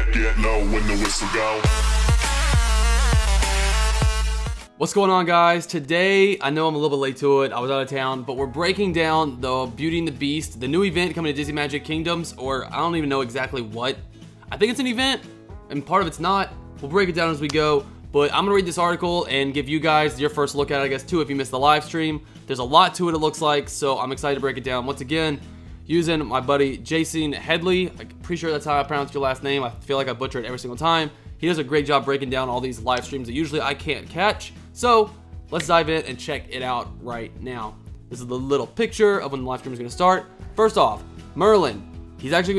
get low when the whistle go. What's going on, guys? Today, I know I'm a little bit late to it, I was out of town, but we're breaking down the Beauty and the Beast, the new event coming to Disney Magic Kingdoms, or I don't even know exactly what. I think it's an event, and part of it's not. We'll break it down as we go, but I'm gonna read this article and give you guys your first look at it, I guess, too, if you missed the live stream. There's a lot to it, it looks like, so I'm excited to break it down. Once again, using my buddy Jason Headley. I'm pretty sure that's how I pronounce your last name. I feel like I butcher it every single time. He does a great job breaking down all these live streams that usually I can't catch. So let's dive in and check it out right now. This is the little picture of when the live stream is going to start. First off, Merlin. He's actually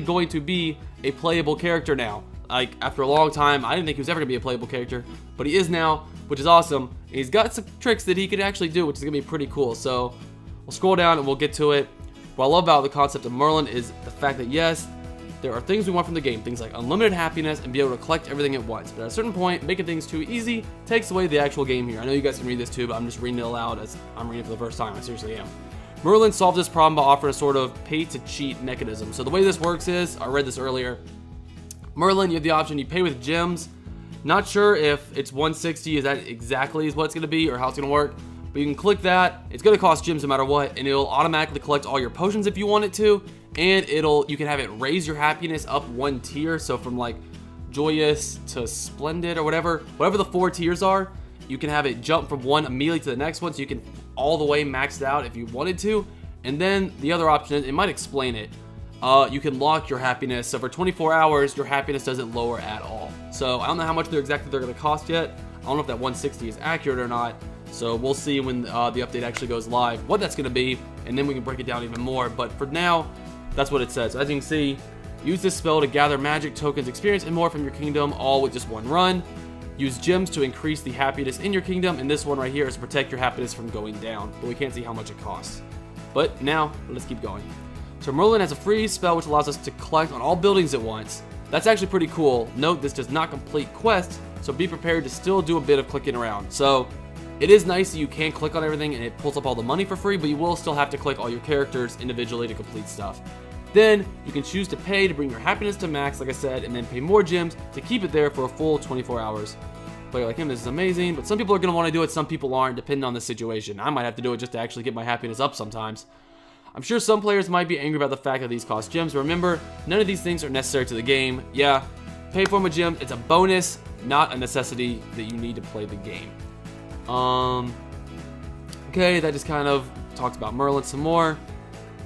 going to be a playable character now. Like, after a long time, I didn't think he was ever going to be a playable character, but he is now, which is awesome. And he's got some tricks that he could actually do, which is going to be pretty cool. So we'll scroll down and we'll get to it. What I love about the concept of Merlin is the fact that, yes, there are things we want from the game, things like unlimited happiness and be able to collect everything at once. But at a certain point, making things too easy takes away the actual game here. I know you guys can read this too, but I'm just reading it aloud as I'm reading it for the first time. I seriously am. Merlin solved this problem by offering a sort of pay-to-cheat mechanism. So the way this works is, I read this earlier, Merlin, you have the option, you pay with gems. Not sure if it's 160, is that exactly is what it's going to be or how it's going to work. But you can click that, it's going to cost gems no matter what, and it'll automatically collect all your potions if you want it to, and you can have it raise your happiness up one tier, so from like joyous to splendid or whatever the 4 tiers are, you can have it jump from one immediately to the next one, so you can all the way max it out if you wanted to. And then the other option is, it might explain it, you can lock your happiness, so for 24 hours, your happiness doesn't lower at all. So I don't know how much they're going to cost yet. I don't know if that 160 is accurate or not. So we'll see when the update actually goes live what that's going to be, and then we can break it down even more. But for now, that's what it says. So as you can see, use this spell to gather magic, tokens, experience, and more from your kingdom, all with just one run. Use gems to increase the happiness in your kingdom, and this one right here is to protect your happiness from going down, but we can't see how much it costs. But now, let's keep going. So Merlin has a free spell which allows us to collect on all buildings at once. That's actually pretty cool. Note, this does not complete quests, so be prepared to still do a bit of clicking around. So it is nice that you can click on everything and it pulls up all the money for free, but you will still have to click all your characters individually to complete stuff. Then you can choose to pay to bring your happiness to max, like I said, and then pay more gems to keep it there for a full 24 hours. Player like him, this is amazing, but some people are going to want to do it, some people aren't, depending on the situation. I might have to do it just to actually get my happiness up sometimes. I'm sure some players might be angry about the fact that these cost gems. Remember, none of these things are necessary to the game. Yeah, pay for them with gems. It's a bonus, not a necessity that you need to play the game. Okay, that just kind of talks about Merlin some more.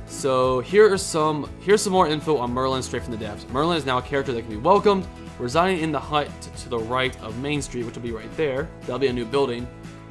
So here's some more info on Merlin straight from the devs. Merlin is now a character that can be welcomed, residing in the hut to the right of Main Street, which will be right there. That'll be a new building.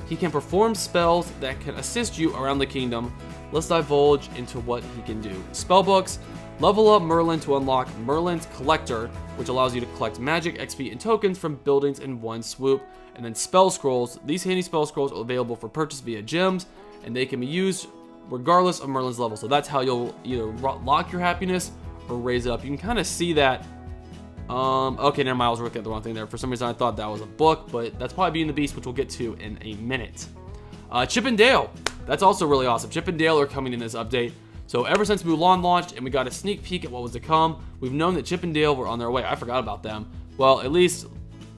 He can perform spells that can assist you around the kingdom. Let's divulge into what he can do. Spellbooks. Level up Merlin to unlock Merlin's Collector, which allows you to collect magic, XP, and tokens from buildings in one swoop. And then spell scrolls. These handy spell scrolls are available for purchase via gems, and they can be used regardless of Merlin's level. So that's how you'll either lock your happiness or raise it up. You can kind of see that. Okay, never mind, I was looking at the wrong thing there. For some reason, I thought that was a book, but that's probably Beauty and the Beast, which we'll get to in a minute. Chip and Dale. That's also really awesome. Chip and Dale are coming in this update. So ever since Mulan launched and we got a sneak peek at what was to come, we've known that Chip and Dale were on their way. I forgot about them. Well, at least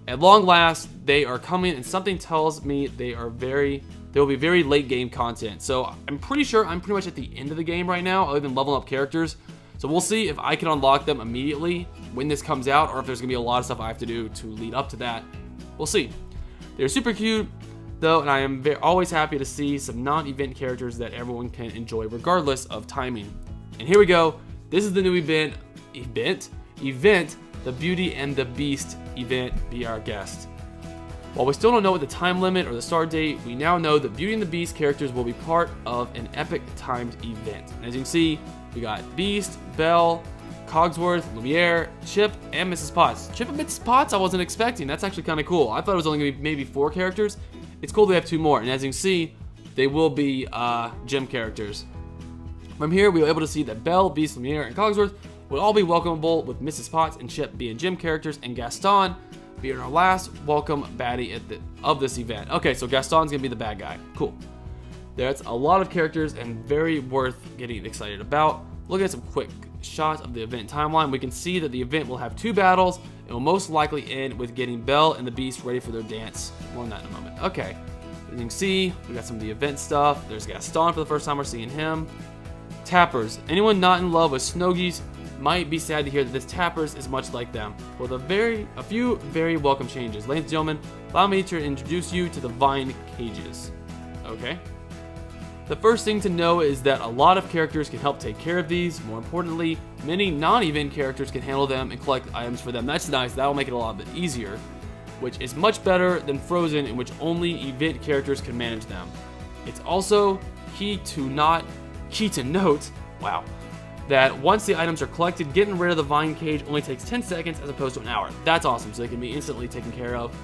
at long last, they are coming, and something tells me they will be very late game content. So I'm pretty sure I'm pretty much at the end of the game right now, other than leveling up characters. So we'll see if I can unlock them immediately when this comes out, or if there's gonna be a lot of stuff I have to do to lead up to that. We'll see. They're super cute though, and I am always happy to see some non-event characters that everyone can enjoy regardless of timing. And here we go. This is the new event, the Beauty and the Beast event. Be our guest. While we still don't know what the time limit or the start date, we now know that Beauty and the Beast characters will be part of an epic timed event. And as you can see, we got Beast, Belle, Cogsworth, Lumiere, Chip, and Mrs. Potts. Chip and Mrs. Potts I wasn't expecting. That's actually kind of cool. I thought it was only going to be maybe 4 characters. It's cool they have 2 more. And as you can see, they will be gem characters. From here, we were able to see that Belle, Beast, Lumiere, and Cogsworth will all be welcomable, with Mrs. Potts and Chip being gem characters, and Gaston being our last welcome baddie of this event. Okay, so Gaston's going to be the bad guy. Cool. That's a lot of characters and very worth getting excited about. Look at some quick shot of the event timeline, we can see that the event will have 2 battles and will most likely end with getting Belle and the Beast ready for their dance. More on that in a moment. Okay, as you can see, we got some of the event stuff. There's Gaston for the first time we're seeing him. Tappers. Anyone not in love with Snoggies might be sad to hear that this Tappers is much like them, with a few very welcome changes. Ladies and gentlemen, allow me to introduce you to the Vine Cages. Okay. The first thing to know is that a lot of characters can help take care of these. More importantly, many non-event characters can handle them and collect items for them. That's nice. That'll make it a lot bit easier, which is much better than Frozen, in which only event characters can manage them. It's also key to note, wow, that once the items are collected, getting rid of the Vine Cage only takes 10 seconds as opposed to an hour. That's awesome, so they can be instantly taken care of.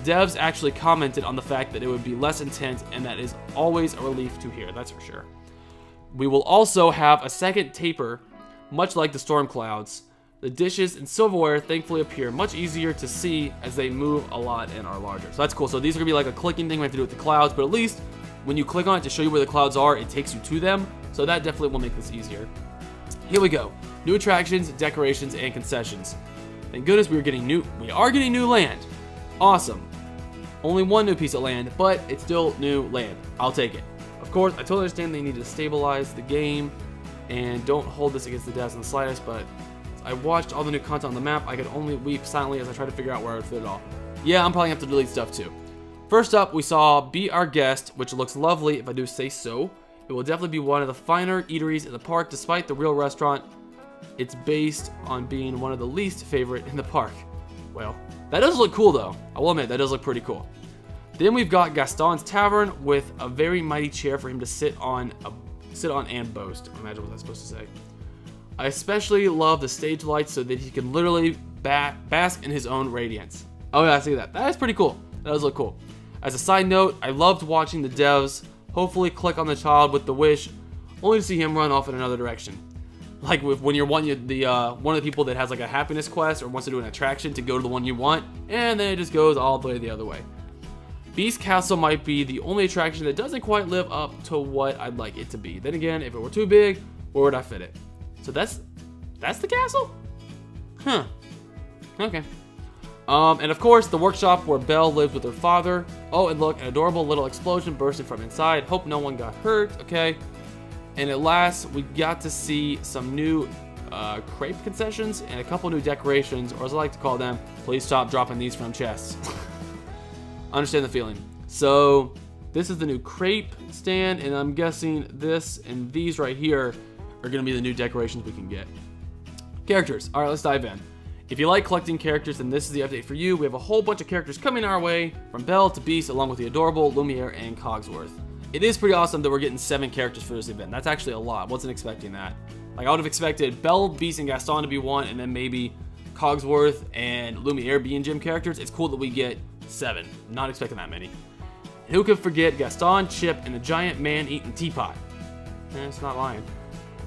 Devs actually commented on the fact that it would be less intense, and that is always a relief to hear, that's for sure. We will also have a second taper, much like the storm clouds. The dishes and silverware thankfully appear much easier to see as they move a lot and are larger. So that's cool. So these are gonna be like a clicking thing we have to do with the clouds, but at least when you click on it to show you where the clouds are, it takes you to them. So that definitely will make this easier. Here we go. New attractions, decorations, and concessions. Thank goodness we are getting new land. Awesome. Only one new piece of land, but it's still new land. I'll take it. Of course, I totally understand they need to stabilize the game and don't hold this against the devs in the slightest, but as I watched all the new content on the map, I could only weep silently as I tried to figure out where I would fit it all. Yeah, I'm probably gonna have to delete stuff too. First up, we saw Be Our Guest, which looks lovely if I do say so. It will definitely be one of the finer eateries in the park, despite the real restaurant. It's based on being one of the least favorite in the park. Well, that does look cool though. I will admit, that does look pretty cool. Then we've got Gaston's Tavern with a very mighty chair for him to sit on and boast. Imagine what that's supposed to say. I especially love the stage lights so that he can literally bask in his own radiance. Oh yeah, I see that. That is pretty cool. That does look cool. As a side note, I loved watching the devs hopefully click on the child with the wish, only to see him run off in another direction. Like when you're one of the people that has like a happiness quest or wants to do an attraction to go to the one you want, and then it just goes all the way the other way. Beast Castle might be the only attraction that doesn't quite live up to what I'd like it to be. Then again, if it were too big, where would I fit it? So that's the castle? Huh. Okay. And of course, the workshop where Belle lived with her father. Oh, and look, an adorable little explosion bursted from inside. Hope no one got hurt, okay? And at last, we got to see some new crepe concessions and a couple new decorations, or as I like to call them, please stop dropping these from chests. Understand the feeling. So this is the new crepe stand, and I'm guessing this and these right here are gonna be the new decorations we can get. Characters. All right, let's dive in. If you like collecting characters, then this is the update for you. We have a whole bunch of characters coming our way, from Belle to Beast, along with the adorable Lumiere and Cogsworth. It is pretty awesome that we're getting 7 characters for this event. That's actually a lot. Wasn't expecting that. Like, I would have expected Belle, Beast, and Gaston to be one, and then maybe Cogsworth and Lumiere being gym characters. It's cool that we get 7. Not expecting that many. And who could forget Gaston, Chip, and the giant man-eating teapot? It's not lying.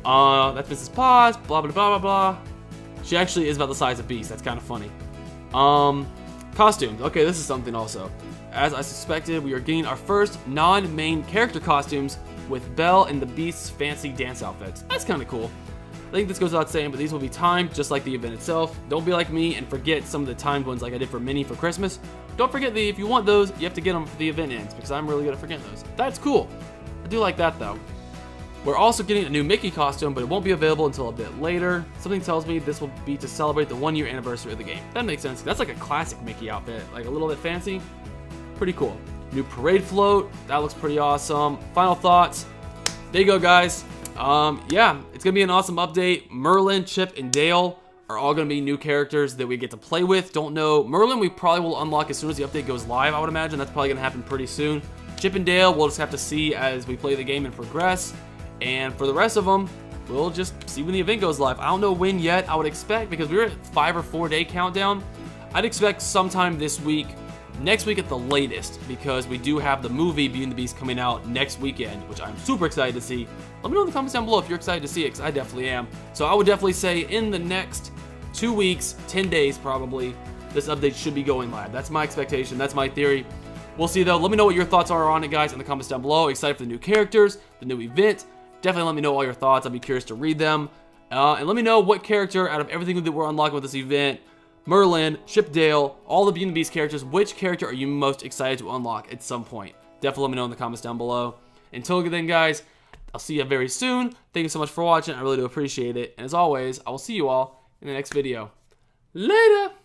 That's Mrs. Paws, blah, blah, blah, blah, blah. She actually is about the size of Beast. That's kind of funny. Costumes. Okay, this is something also. As I suspected, we are getting our first non-main character costumes with Belle and the Beast's fancy dance outfits. That's kind of cool. I think this goes without saying, but these will be timed just like the event itself. Don't be like me and forget some of the timed ones like I did for Minnie for Christmas. Don't forget that if you want those, you have to get them for the event ends, because I'm really good at forgetting those. That's cool. I do like that though. We're also getting a new Mickey costume, but it won't be available until a bit later. Something tells me this will be to celebrate the 1-year anniversary of the game. That makes sense. That's like a classic Mickey outfit, like a little bit fancy. Pretty cool. New parade float. That looks pretty awesome. Final thoughts. There you go, guys. Yeah, it's gonna be an awesome update. Merlin, Chip, and Dale are all gonna be new characters that we get to play with. Don't know. Merlin we probably will unlock as soon as the update goes live, I would imagine. That's probably gonna happen pretty soon. Chip and Dale, we'll just have to see as we play the game and progress. And for the rest of them, we'll just see when the event goes live. I don't know when yet. I would expect, because we were at 5 or 4 day countdown, I'd expect sometime this week, next week at the latest, because we do have the movie Beauty and the Beast coming out next weekend, which I'm super excited to see. Let me know in the comments down below if you're excited to see it, because I definitely am. So I would definitely say in the next 2 weeks, 10 days probably, this update should be going live. That's my expectation. That's my theory. We'll see though. Let me know what your thoughts are on it, guys, in the comments down below. Excited for the new characters, the new event. Definitely let me know all your thoughts. I'd be curious to read them. And let me know what character out of everything that we're unlocking with this event, Merlin, Shipdale, all the Beauty and the Beast characters, which character are you most excited to unlock at some point? Definitely let me know in the comments down below. Until then, guys, I'll see you very soon. Thank you so much for watching. I really do appreciate it. And as always, I will see you all in the next video. Later!